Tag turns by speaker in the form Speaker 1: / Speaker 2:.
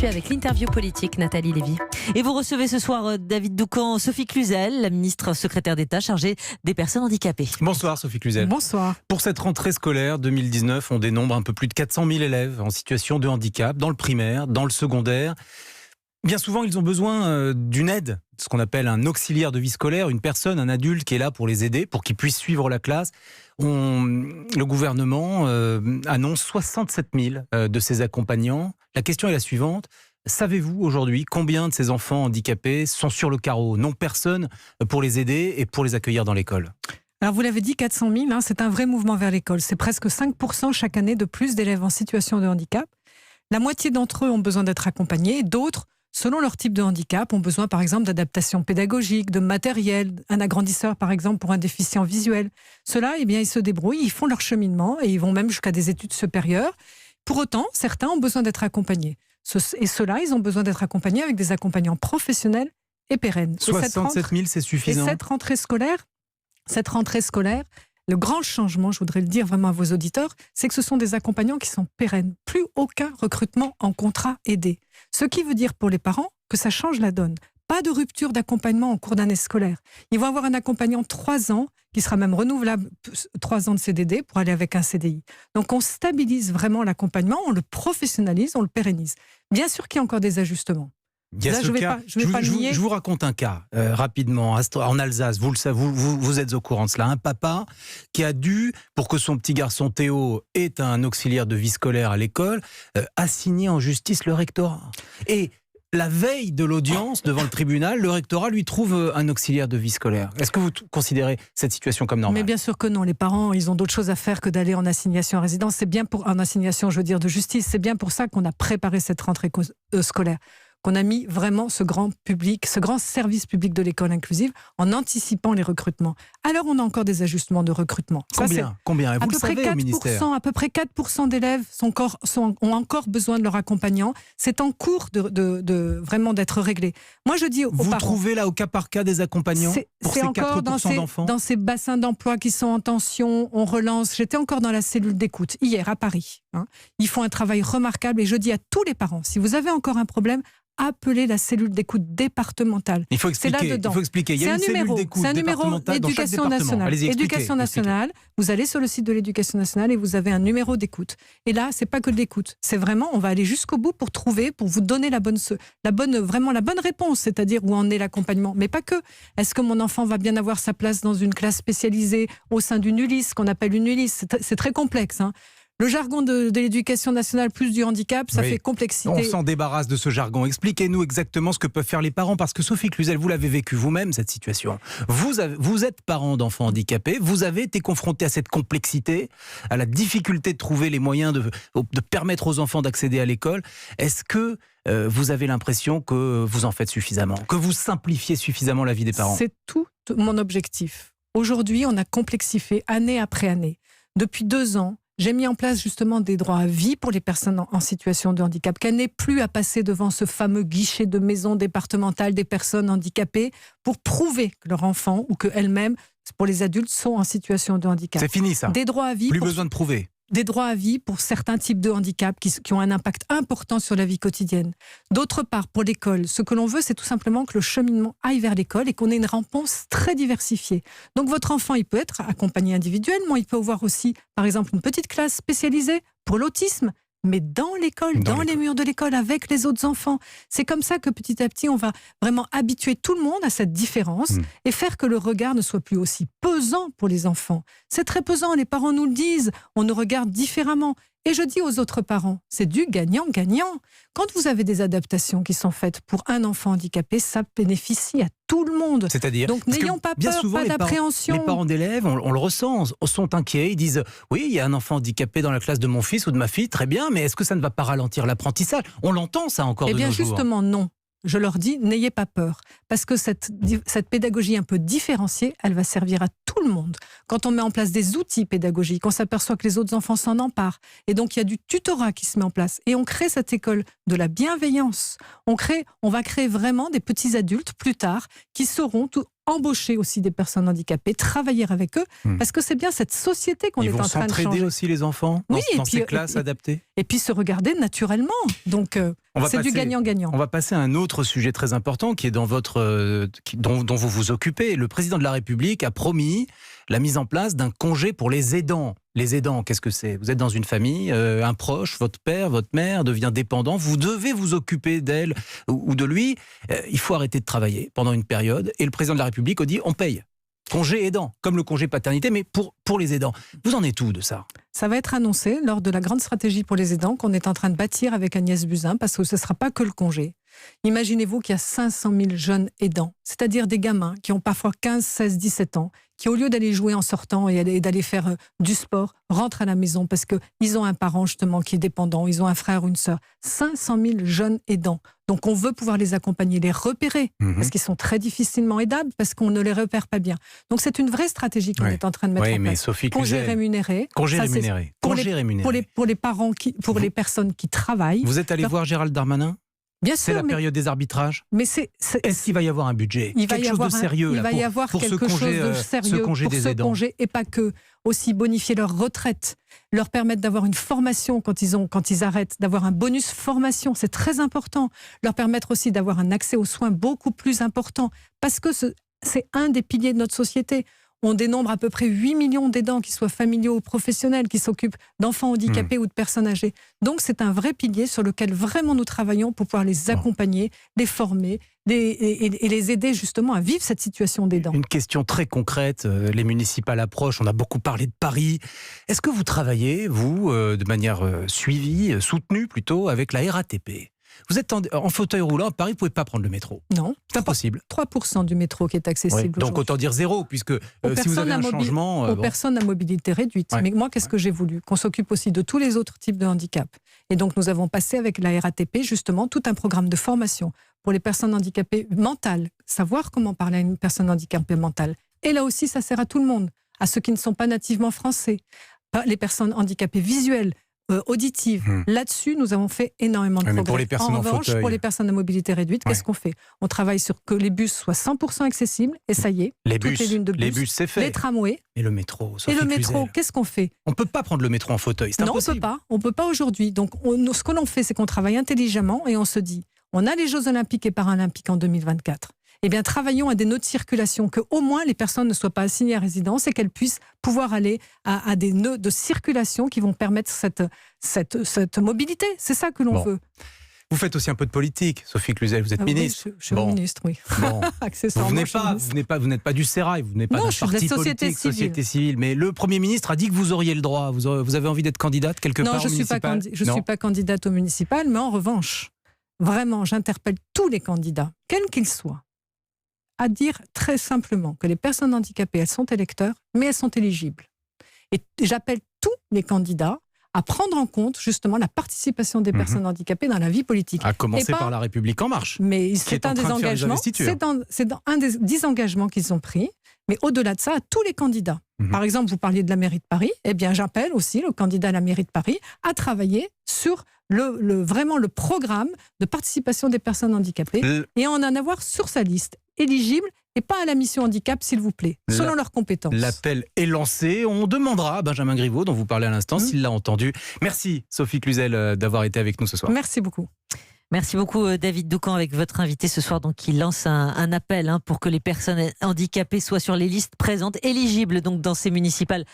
Speaker 1: Avec l'interview politique, Nathalie Lévy. Et vous recevez ce soir David Doucan, Sophie Cluzel, la ministre secrétaire d'État chargée des personnes handicapées.
Speaker 2: Bonsoir Sophie Cluzel.
Speaker 3: Bonsoir.
Speaker 2: Pour cette rentrée scolaire 2019, on dénombre un peu plus de 400 000 élèves en situation de handicap, dans le primaire, dans le secondaire. Bien souvent, ils ont besoin d'une aide, ce qu'on appelle un auxiliaire de vie scolaire, une personne, un adulte qui est là pour les aider, pour qu'ils puissent suivre la classe. Le gouvernement annonce 67 000 de ces accompagnants. La question est la suivante. Savez-vous aujourd'hui combien de ces enfants handicapés sont sur le carreau, n'ont personne pour les aider et pour les accueillir dans l'école ?
Speaker 3: Alors vous l'avez dit, 400 000, c'est un vrai mouvement vers l'école. C'est presque 5% chaque année de plus d'élèves en situation de handicap. La moitié d'entre eux ont besoin d'être accompagnés. D'autres, selon leur type de handicap, ont besoin par exemple d'adaptation pédagogique, de matériel, un agrandisseur par exemple pour un déficient visuel. Ceux-là, ils se débrouillent, ils font leur cheminement et ils vont même jusqu'à des études supérieures. Pour autant, certains ont besoin d'être accompagnés. Et ceux-là, ils ont besoin d'être accompagnés avec des accompagnants professionnels et pérennes.
Speaker 2: 67 000, c'est suffisant.
Speaker 3: Et cette rentrée scolaire, le grand changement, je voudrais le dire vraiment à vos auditeurs, c'est que ce sont des accompagnants qui sont pérennes. Plus aucun recrutement en contrat aidé. Ce qui veut dire pour les parents que ça change la donne. Pas de rupture d'accompagnement en cours d'année scolaire. Ils vont avoir un accompagnant 3 ans, qui sera même renouvelable 3 ans de CDD pour aller avec un CDI. Donc on stabilise vraiment l'accompagnement, on le professionnalise, on le pérennise. Bien sûr qu'il y a encore des ajustements. Là, je vais pas nier.
Speaker 2: Je vous raconte un cas rapidement. En Alsace, vous le savez, vous êtes au courant de cela. Un papa qui a dû, pour que son petit garçon Théo ait un auxiliaire de vie scolaire à l'école, assigner en justice le rectorat. Et la veille de l'audience devant le tribunal, le rectorat lui trouve un auxiliaire de vie scolaire. Est-ce que vous considérez cette situation comme normale ?
Speaker 3: Mais bien sûr que non. Les parents, ils ont d'autres choses à faire que d'aller en assignation à résidence. C'est bien en assignation, je veux dire, de justice. C'est bien pour ça qu'on a préparé cette rentrée scolaire. Qu'on a mis vraiment ce grand service public de l'école inclusive en anticipant les recrutements. Alors on a encore des ajustements de recrutement.
Speaker 2: Combien
Speaker 3: À peu près 4% d'élèves ont encore besoin de leur accompagnant. C'est en cours de vraiment d'être réglé. Moi je dis aux parents...
Speaker 2: Vous trouvez là au cas par cas des accompagnants pour ces 4% d'enfants ?
Speaker 3: Dans ces bassins d'emploi qui sont en tension, on relance. J'étais encore dans la cellule d'écoute hier à Paris. Ils font un travail remarquable et je dis à tous les parents, si vous avez encore un problème, appelez la cellule d'écoute départementale.
Speaker 2: Il faut expliquer. Il y a une cellule d'écoute départementale dans chaque département. Allez-y,
Speaker 3: Éducation nationale. Vous allez sur le site de l'Éducation nationale et vous avez un numéro d'écoute. Et là, c'est pas que de l'écoute. C'est vraiment, on va aller jusqu'au bout pour vous donner la bonne réponse, c'est-à-dire où en est l'accompagnement. Mais pas que. Est-ce que mon enfant va bien avoir sa place dans une classe spécialisée au sein d'une ULIS, qu'on appelle une ULIS ? C'est très complexe. Le jargon de l'éducation nationale plus du handicap, ça fait complexité.
Speaker 2: On s'en débarrasse de ce jargon. Expliquez-nous exactement ce que peuvent faire les parents, parce que Sophie Cluzel, vous l'avez vécu vous-même, cette situation. Vous êtes parent d'enfants handicapés, vous avez été confronté à cette complexité, à la difficulté de trouver les moyens de permettre aux enfants d'accéder à l'école. Est-ce que vous avez l'impression que vous en faites suffisamment, que vous simplifiez suffisamment la vie des parents ?
Speaker 3: C'est tout mon objectif. Aujourd'hui, on a complexifié année après année. Depuis 2 ans, j'ai mis en place justement des droits à vie pour les personnes en situation de handicap, qu'elles n'aient plus à passer devant ce fameux guichet de maison départementale des personnes handicapées pour prouver que leur enfant ou qu'elles-mêmes, pour les adultes, sont en situation de handicap.
Speaker 2: C'est fini ça.
Speaker 3: Des droits à vie.
Speaker 2: Plus besoin de prouver.
Speaker 3: Des droits à vie pour certains types de handicap qui ont un impact important sur la vie quotidienne. D'autre part, pour l'école, ce que l'on veut, c'est tout simplement que le cheminement aille vers l'école et qu'on ait une réponse très diversifiée. Donc votre enfant, il peut être accompagné individuellement, il peut avoir aussi, par exemple, une petite classe spécialisée pour l'autisme, mais dans l'école, dans les murs de l'école, avec les autres enfants. C'est comme ça que petit à petit, on va vraiment habituer tout le monde à cette différence et faire que le regard ne soit plus aussi pesant pour les enfants. C'est très pesant, les parents nous le disent, on nous regarde différemment. Et je dis aux autres parents, c'est du gagnant-gagnant. Quand vous avez des adaptations qui sont faites pour un enfant handicapé, ça bénéficie à tout le monde.
Speaker 2: C'est-à-dire,
Speaker 3: donc n'ayons pas peur,
Speaker 2: souvent,
Speaker 3: pas d'appréhension.
Speaker 2: Les parents d'élèves, on le ressent, sont inquiets. Ils disent, oui, il y a un enfant handicapé dans la classe de mon fils ou de ma fille, très bien, mais est-ce que ça ne va pas ralentir l'apprentissage ? On l'entend ça encore de nos jours.
Speaker 3: Eh bien justement non. Je leur dis, n'ayez pas peur, parce que cette pédagogie un peu différenciée, elle va servir à tout le monde. Quand on met en place des outils pédagogiques, on s'aperçoit que les autres enfants s'en emparent. Et donc, il y a du tutorat qui se met en place. Et on crée cette école de la bienveillance. On va créer vraiment des petits adultes, plus tard, qui sauront embaucher aussi des personnes handicapées, travailler avec eux, parce que c'est bien cette société qu'on est en train de changer.
Speaker 2: Ils vont s'entraider aussi les enfants dans ces classes adaptées.
Speaker 3: Et puis se regarder naturellement. Donc c'est du gagnant-gagnant.
Speaker 2: On va passer à un autre sujet très important qui est dans dont vous vous occupez. Le président de la République a promis la mise en place d'un congé pour les aidants. Les aidants, qu'est-ce que c'est? Vous êtes dans une famille, un proche, votre père, votre mère devient dépendant, vous devez vous occuper d'elle ou de lui. Il faut arrêter de travailler pendant une période. Et le président de la République a dit on paye. Congé aidant, comme le congé paternité, mais pour les aidants. Vous en êtes où de ça?
Speaker 3: Ça va être annoncé lors de la grande stratégie pour les aidants qu'on est en train de bâtir avec Agnès Buzyn, parce que ce ne sera pas que le congé. Imaginez-vous qu'il y a 500 000 jeunes aidants, c'est-à-dire des gamins qui ont parfois 15, 16, 17 ans, qui au lieu d'aller jouer en sortant et d'aller faire du sport, rentrent à la maison parce qu'ils ont un parent justement qui est dépendant, ils ont un frère ou une sœur. 500 000 jeunes aidants. Donc on veut pouvoir les accompagner, les repérer, parce qu'ils sont très difficilement aidables, parce qu'on ne les repère pas bien. Donc c'est une vraie stratégie qu'on est en train de mettre en place.
Speaker 2: Mais Sophie
Speaker 3: Congé rémunéré.
Speaker 2: Congé rémunéré.
Speaker 3: Pour les parents, pour les personnes qui travaillent.
Speaker 2: Vous êtes allé voir Gérald Darmanin?
Speaker 3: Bien sûr,
Speaker 2: c'est la période des arbitrages.
Speaker 3: Mais
Speaker 2: est-ce qu'il va y avoir un budget? Quelque chose de sérieux
Speaker 3: il va y avoir quelque chose de sérieux pour ce congé, et pas que. Aussi bonifier leur retraite, leur permettre d'avoir une formation quand ils arrêtent, d'avoir un bonus formation, c'est très important. Leur permettre aussi d'avoir un accès aux soins beaucoup plus important, parce que c'est un des piliers de notre société. On dénombre à peu près 8 millions d'aidants, qui soient familiaux ou professionnels, qui s'occupent d'enfants handicapés ou de personnes âgées. Donc c'est un vrai pilier sur lequel vraiment nous travaillons pour pouvoir les accompagner, les former et les aider justement à vivre cette situation d'aidant.
Speaker 2: Une question très concrète, les municipales approchent, on a beaucoup parlé de Paris. Est-ce que vous travaillez, vous, de manière suivie, soutenue plutôt, avec la RATP? Vous êtes en fauteuil roulant à Paris, vous ne pouvez pas prendre le métro.
Speaker 3: Non.
Speaker 2: C'est impossible.
Speaker 3: 3% du métro qui est accessible.
Speaker 2: Donc autant dire zéro, puisque si vous avez un changement...
Speaker 3: Aux personnes à mobilité réduite. Mais moi, qu'est-ce que j'ai voulu? Qu'on s'occupe aussi de tous les autres types de handicap. Et donc nous avons passé avec la RATP justement tout un programme de formation pour les personnes handicapées mentales. Savoir comment parler à une personne handicapée mentale. Et là aussi, ça sert à tout le monde. À ceux qui ne sont pas nativement français. Les personnes handicapées visuelles, auditives. Là-dessus, nous avons fait énormément de progrès.
Speaker 2: Pour les personnes
Speaker 3: en revanche, pour les personnes à mobilité réduite, qu'est-ce qu'on fait? On travaille sur que les bus soient 100% accessibles, et ça y est,
Speaker 2: les
Speaker 3: toutes les lignes de bus,
Speaker 2: les bus, c'est fait.
Speaker 3: Les tramways.
Speaker 2: Et le métro,
Speaker 3: Et le métro, qu'est-ce qu'on fait?
Speaker 2: On ne peut pas prendre le métro en fauteuil, c'est impossible.
Speaker 3: Non, on ne peut pas aujourd'hui. Donc, ce que l'on fait, c'est qu'on travaille intelligemment et on se dit, on a les Jeux Olympiques et Paralympiques en 2024. Eh bien, travaillons à des nœuds de circulation, que au moins les personnes ne soient pas assignées à résidence et qu'elles puissent pouvoir aller à des nœuds de circulation qui vont permettre cette mobilité. C'est ça que l'on veut.
Speaker 2: Vous faites aussi un peu de politique, Sophie Cluzel, vous êtes ministre.
Speaker 3: Oui, je suis ministre, oui.
Speaker 2: Vous n'êtes pas du Sérail, vous n'êtes pas d'un parti politique, société civile. Mais le Premier ministre a dit que vous auriez le droit. Vous avez envie d'être candidate quelque part au municipal?
Speaker 3: Je ne suis pas candidate au municipal, mais en revanche, vraiment, j'interpelle tous les candidats, quels qu'ils soient, à dire très simplement que les personnes handicapées, elles sont électeurs, mais elles sont éligibles. Et j'appelle tous les candidats à prendre en compte justement la participation des personnes handicapées dans la vie politique.
Speaker 2: À commencer par La République En Marche.
Speaker 3: Mais c'est un des engagements. C'est un des 10 engagements qu'ils ont pris. Mais au-delà de ça, à tous les candidats. Par exemple, vous parliez de la mairie de Paris. Eh bien, j'appelle aussi le candidat à la mairie de Paris à travailler sur vraiment le programme de participation des personnes handicapées et en avoir sur sa liste éligible et pas à la mission handicap, s'il vous plaît, selon leurs compétences.
Speaker 2: L'appel est lancé. On demandera à Benjamin Griveaux, dont vous parlez à l'instant, s'il l'a entendu. Merci, Sophie Cluzel, d'avoir été avec nous ce soir.
Speaker 3: Merci beaucoup.
Speaker 1: Merci beaucoup David Doucan avec votre invité ce soir, donc il lance un appel pour que les personnes handicapées soient sur les listes présentes, éligibles donc dans ces municipales.